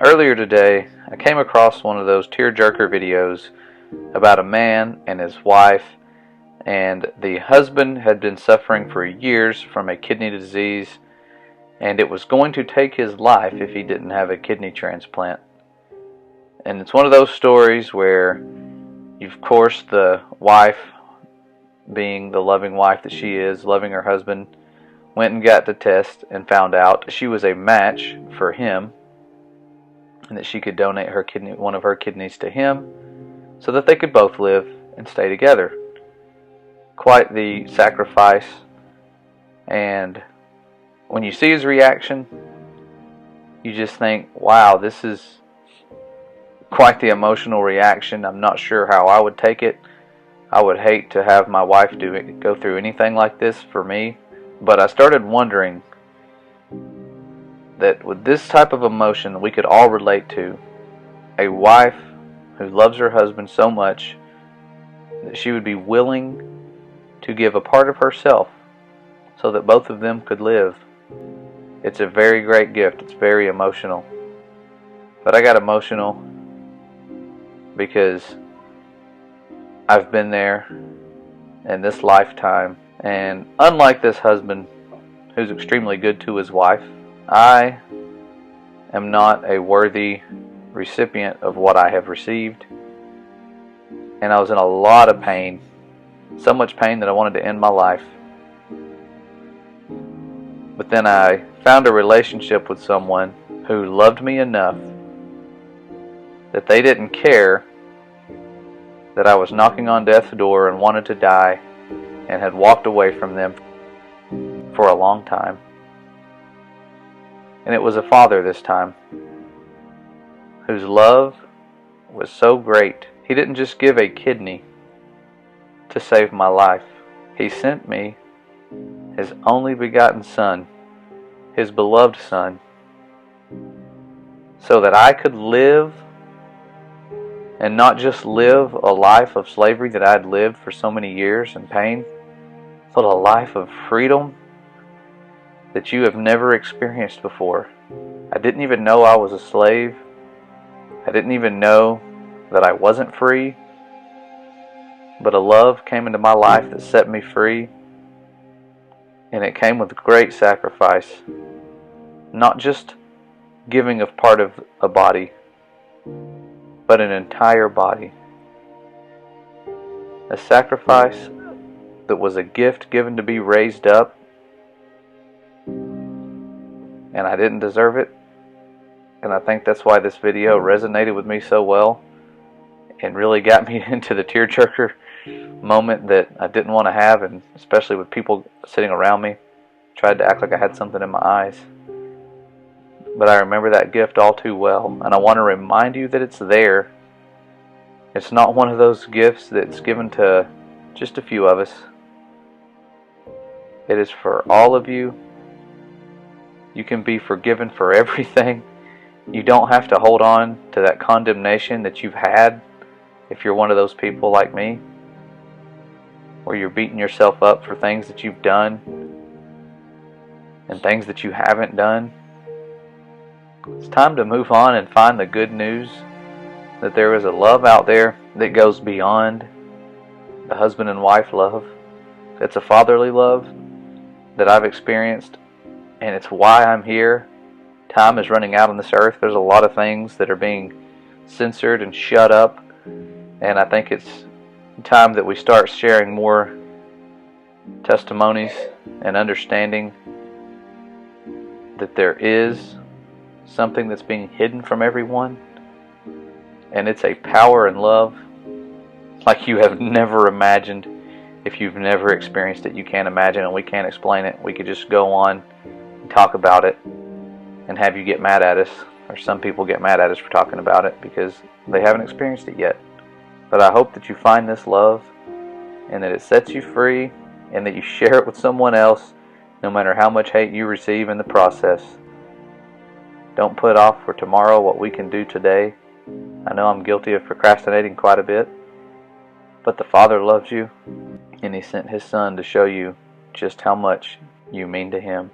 Earlier today, I came across one of those tearjerker videos about a man and his wife, and the husband had been suffering for years from a kidney disease, and it was going to take his life if he didn't have a kidney transplant. And it's one of those stories where, of course, the wife, being the loving wife that she is, loving her husband, went and got the test and found out she was a match for him, and that she could donate one of her kidneys to him so that they could both live and stay together. Quite the sacrifice. And when you see his reaction, you just think, wow, this is quite the emotional reaction. I'm not sure how I would take it. I would hate to have my wife go through anything like this for me. But I started wondering that with this type of emotion we could all relate to, a wife who loves her husband so much that she would be willing to give a part of herself so that both of them could live. It's a very great gift. It's very emotional. But I got emotional because I've been there in this lifetime, and unlike this husband who's extremely good to his wife, I am not a worthy recipient of what I have received, and I was in a lot of pain, so much pain that I wanted to end my life. But then I found a relationship with someone who loved me enough that they didn't care that I was knocking on death's door and wanted to die, and had walked away from them for a long time. And it was a father this time whose love was so great. He didn't just give a kidney to save my life. He sent me his only begotten son, his beloved son, so that I could live, and not just live a life of slavery that I'd lived for so many years in pain, but a life of freedom that you have never experienced before. I didn't even know I was a slave. I didn't even know that I wasn't free. But a love came into my life that set me free, and it came with great sacrifice. Not just giving of part of a body, but an entire body. A sacrifice that was a gift given to be raised up, and I didn't deserve it. And I think that's why this video resonated with me so well and really got me into the tearjerker moment that I didn't want to have, and especially with people sitting around me. Tried to act like I had something in my eyes. But I remember that gift all too well, and I want to remind you that it's there. It's not one of those gifts that's given to just a few of us. It is for all of you. You can be forgiven for everything. You don't have to hold on to that condemnation that you've had if you're one of those people like me, where you're beating yourself up for things that you've done and things that you haven't done. It's time to move on and find the good news that there is a love out there that goes beyond the husband and wife love. It's a fatherly love that I've experienced, and it's why I'm here. Time is running out on this earth. There's a lot of things that are being censored and shut up, and I think it's time that we start sharing more testimonies and understanding that there is something that's being hidden from everyone, and it's a power and love like you have never imagined. If you've never experienced it, you can't imagine, and we can't explain it. We could just go on and talk about it and have you get mad at us, or some people get mad at us for talking about it because they haven't experienced it yet. But I hope that you find this love, and that it sets you free, and that you share it with someone else, no matter how much hate you receive in the process. Don't put off for tomorrow what we can do today. I know I'm guilty of procrastinating quite a bit, but the Father loves you, and He sent His Son to show you just how much you mean to Him.